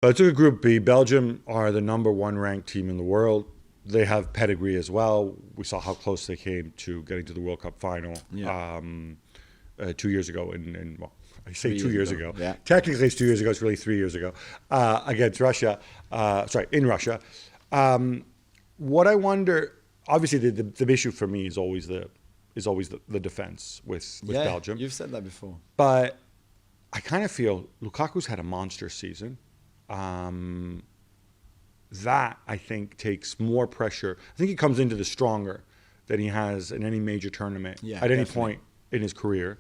It's a Group B. Belgium are the #1 ranked team in the world. They have pedigree as well. We saw how close they came to getting to the World Cup final 2 years ago. Well, I say 2 years ago. Yeah. Technically, it's 2 years ago. It's really 3 years ago against Russia. In Russia. What I wonder, obviously, the issue for me is always the defense with Belgium. You've said that before. But I kind of feel Lukaku's had a monster season. That, I think, takes more pressure. I think he comes into this stronger than he has in any major tournament at any point in his career.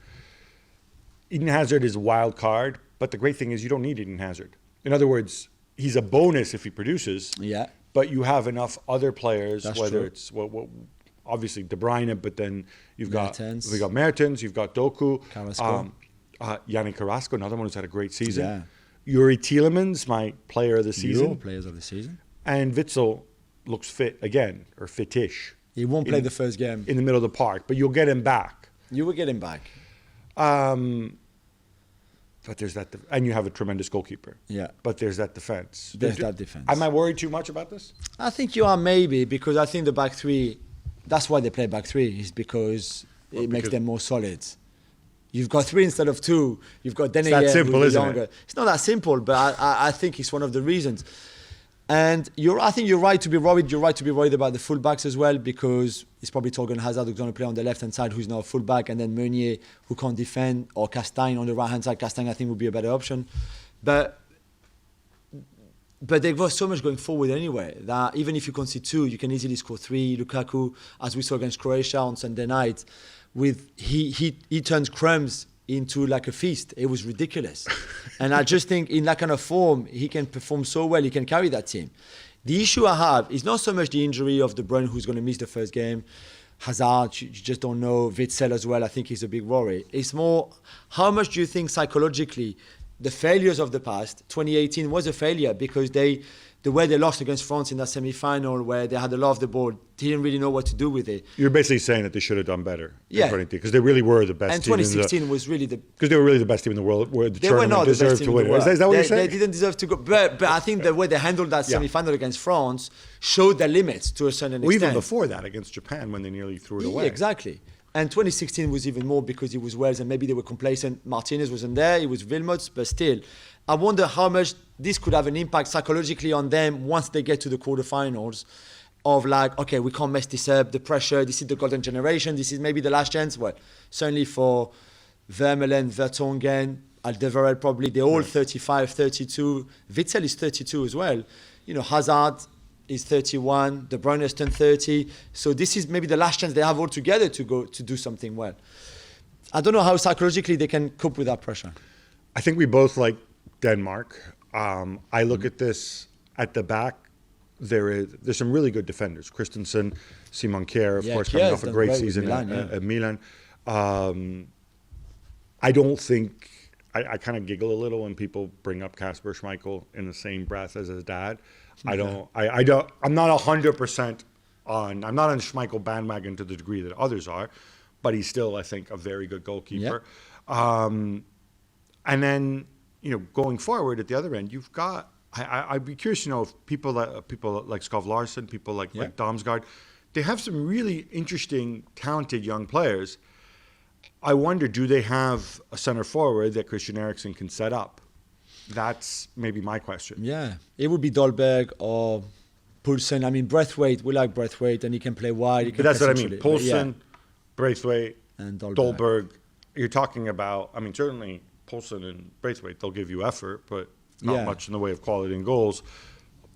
Eden Hazard is a wild card, but the great thing is you don't need Eden Hazard. In other words, he's a bonus if he produces, but you have enough other players, it's obviously De Bruyne, but then you've got Mertens, you've got Doku, Carrasco. Yannick Carrasco, another one who's had a great season. Yeah. Yuri Tielemans, my player of the season. Your players of the season. And Witsel looks fit again, or fitish. He won't play the first game. In the middle of the park, but you'll get him back. You will get him back. But there's that, and you have a tremendous goalkeeper. Yeah. But there's that defense. There's that defense. Am I worried too much about this? I think you are, maybe, because I think the back three, that's why they play back three, is because it makes them more solid. You've got 3 instead of 2. You've got Dene. It's that simple, isn't it? It's not that simple, but I think it's one of the reasons. And I think you're right to be worried. You're right to be worried about the fullbacks as well, because it's probably Torgan Hazard who's going to play on the left-hand side, who's now a fullback, and then Meunier, who can't defend, or Castagne on the right-hand side. Castagne, I think, would be a better option. But they've got so much going forward anyway, that even if you concede 2, you can easily score 3. Lukaku, as we saw against Croatia on Sunday night, he turns crumbs into like a feast. It was ridiculous. And I just think in that kind of form, he can perform so well, he can carry that team. The issue I have is not so much the injury of De Bruyne, who's going to miss the first game. Hazard, you just don't know. Witsel as well, I think he's a big worry. It's more, how much do you think psychologically the failures of the past, 2018 was a failure because the way they lost against France in that semi-final, where they had a lot of the ball, didn't really know what to do with it. You're basically saying that they should have done better. Yeah. Because they really were the best and team. And 2016 was really the... Because they were really the best team in the world, where the they tournament were not deserved to win. Is that what you're saying? They didn't deserve to go. But I think the way they handled that semi-final against France showed their limits to a certain extent. Even before that, against Japan, when they nearly threw it away. Exactly. And 2016 was even more because it was Wales and maybe they were complacent. Martinez wasn't there. It was Wilmots, but still. I wonder how much this could have an impact psychologically on them once they get to the quarterfinals of like, okay, we can't mess this up, the pressure, this is the golden generation, this is maybe the last chance. Well, certainly for Vermeulen, Vertonghen, Alderweireld probably, they're all 35, 32. Witsel is 32 as well. You know, Hazard is 31, De Bruyne has turned 30. So this is maybe the last chance they have all together to go to do something well. I don't know how psychologically they can cope with that pressure. I think we both like Denmark. I look at this at the back. There's some really good defenders. Christensen, Simon Kjær, of course, coming off a great season at Milan. I don't think I kind of giggle a little when people bring up Kasper Schmeichel in the same breath as his dad. I'm not 100% on. I'm not on Schmeichel bandwagon to the degree that others are, but he's still, I think, a very good goalkeeper. And then, you know, going forward at the other end, you've got. I'd be curious to know if people like Skov Larsson, people like Damsgaard, they have some really interesting, talented young players. I wonder, do they have a center forward that Christian Eriksen can set up? That's maybe my question. Yeah, it would be Dolberg or Poulsen. I mean, Braithwaite, we like Braithwaite, and he can play wide. But that's what I mean. Poulsen, Braithwaite, and Dolberg. You're talking about, I mean, certainly Poulsen and Braithwaite, they'll give you effort, but not much in the way of quality and goals.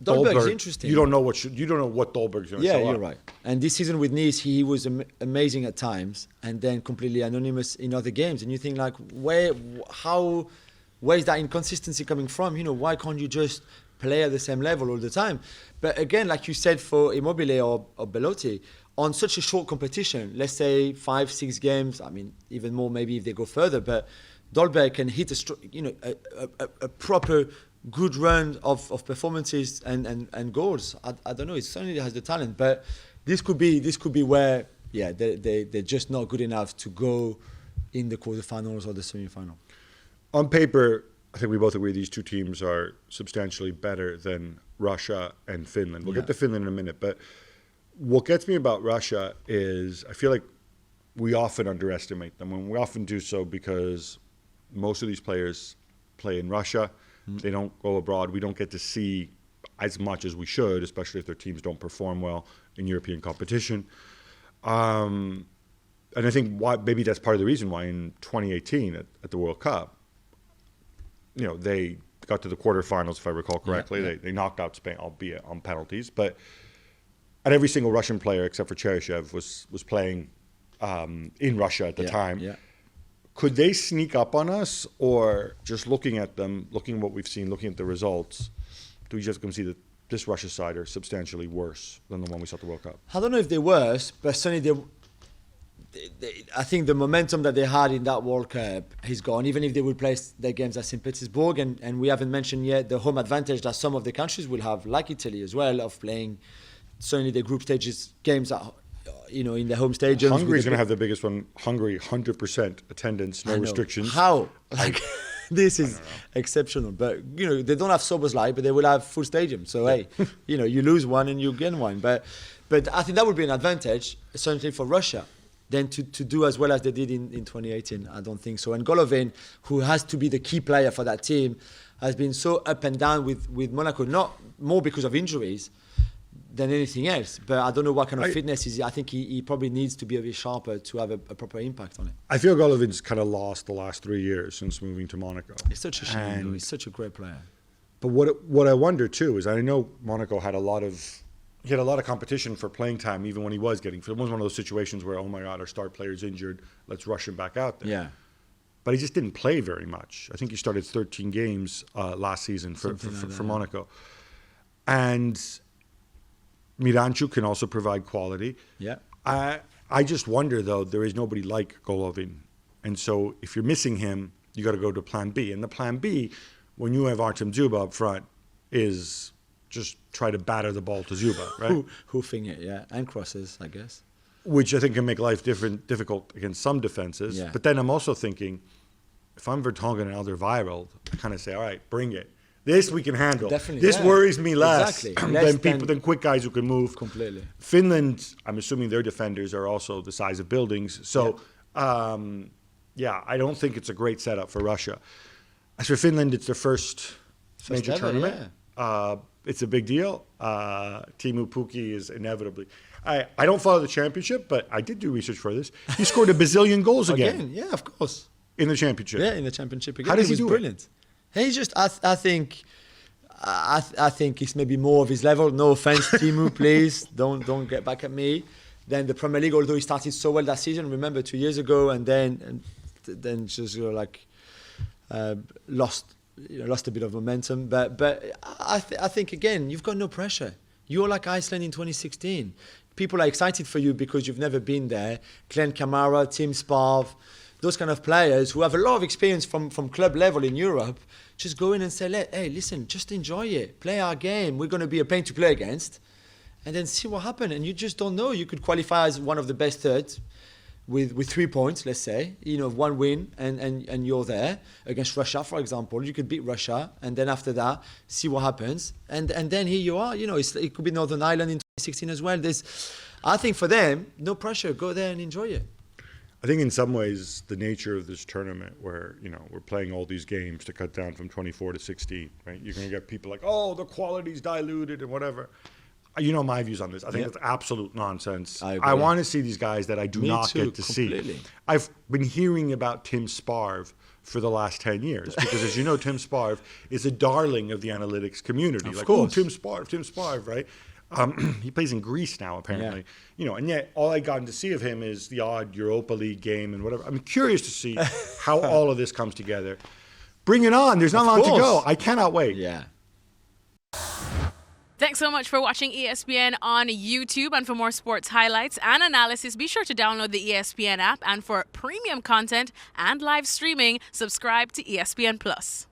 Dolberg's interesting. You don't know what Dolberg's going to show up. Yeah, you're right. And this season with Nice, he was amazing at times, and then completely anonymous in other games. And you think, like, where is that inconsistency coming from? You know, why can't you just play at the same level all the time? But again, like you said, for Immobile or Belotti, on such a short competition, let's say 5-6 games, I mean, even more maybe if they go further, but Dolberg can hit a proper good run of performances and goals. I don't know. It certainly has the talent, but this could be where they're just not good enough to go in the quarterfinals or the semi-final. On paper, I think we both agree these two teams are substantially better than Russia and Finland. We'll get to Finland in a minute, but what gets me about Russia is I feel like we often underestimate them, and we often do so because most of these players play in Russia. They don't go abroad. We don't get to see as much as we should, especially if their teams don't perform well in European competition. And I think maybe that's part of the reason why in 2018 at the World Cup, they got to the quarterfinals, if I recall correctly. Yeah. They knocked out Spain, albeit on penalties. But every single Russian player except for Cheryshev was playing in Russia at the time. Yeah. Could they sneak up on us, or just looking at them, looking at what we've seen, looking at the results, do we just come see that this Russia side are substantially worse than the one we saw at the World Cup? I don't know if they're worse, but certainly I think the momentum that they had in that World Cup is gone, even if they will play their games at St. Petersburg. And we haven't mentioned yet the home advantage that some of the countries will have, like Italy as well, of playing certainly the group stages games in the home stadiums. Hungary's going to have the biggest one. Hungary, 100% attendance, no restrictions. How? This is exceptional. But, they don't have Soboslai, but they will have full stadium. So, hey, you lose one and you gain one. But I think that would be an advantage, certainly for Russia. Then to do as well as they did in 2018, I don't think so. And Golovin, who has to be the key player for that team, has been so up and down with Monaco, not more because of injuries than anything else. But I don't know what kind of fitness is. I think he probably needs to be a bit sharper to have a proper impact on it. I feel Golovin's kind of lost the last 3 years since moving to Monaco. It's such a shame. He's such a great player. But what I wonder too is, I know Monaco had a lot of competition for playing time, even when he was getting. It was one of those situations where, oh my God, our star player's injured, let's rush him back out there. Yeah. But he just didn't play very much. I think he started 13 games last season for Monaco. And Miranchuk can also provide quality. Yeah. I just wonder, though, there is nobody like Golovin. And so if you're missing him, you got to go to plan B. And the plan B, when you have Artem Dzyuba up front, is just try to batter the ball to Dzyuba, right? Hoofing it, yeah. And crosses, I guess. Which I think can make life difficult against some defenses. Yeah. But then I'm also thinking, if I'm Vertonghen and Alderweireld, I kind of say, all right, bring it. This we can handle. Definitely, this worries me less, exactly. than quick guys who can move. Completely. Finland, I'm assuming their defenders are also the size of buildings. So, I don't think it's a great setup for Russia. As for Finland, it's their first major tournament. Yeah. It's a big deal. Teemu Pukki is inevitably. I don't follow the championship, but I did do research for this. He scored a bazillion goals again. Yeah, of course. In the championship. Yeah, in the championship again. How does he do brilliant. He's just. I think it's maybe more of his level. No offense, Teemu, please don't get back at me. Then the Premier League, although he started so well that season, remember 2 years ago, and then just lost a bit of momentum. But I think again, you've got no pressure. You're like Iceland in 2016. People are excited for you because you've never been there. Glenn Kamara, Tim Sparv, those kind of players who have a lot of experience from club level in Europe, just go in and say, hey, listen, just enjoy it. Play our game. We're going to be a pain to play against. And then see what happens. And you just don't know. You could qualify as one of the best thirds with 3 points, let's say, one win, and you're there against Russia, for example. You could beat Russia, and then after that, see what happens. And then here you are. It could be Northern Ireland in 2016 as well. I think for them, no pressure. Go there and enjoy it. I think in some ways, the nature of this tournament where, we're playing all these games to cut down from 24 to 16, right? You're going to get people like, oh, the quality's diluted and whatever. You know my views on this. I think it's absolute nonsense. I want to see these guys that I do not get to see. I've been hearing about Tim Sparv for the last 10 years because, as you know, Tim Sparv is a darling of the analytics community. Of course. Tim Sparv, right? He plays in Greece now, apparently. And yet all I gotten to see of him is the odd Europa League game and whatever. I'm curious to see how all of this comes together. Bring it on. There's not long to go. I cannot wait. Yeah. Thanks so much for watching ESPN on YouTube. And for more sports highlights and analysis, be sure to download the ESPN app. And for premium content and live streaming, subscribe to ESPN Plus.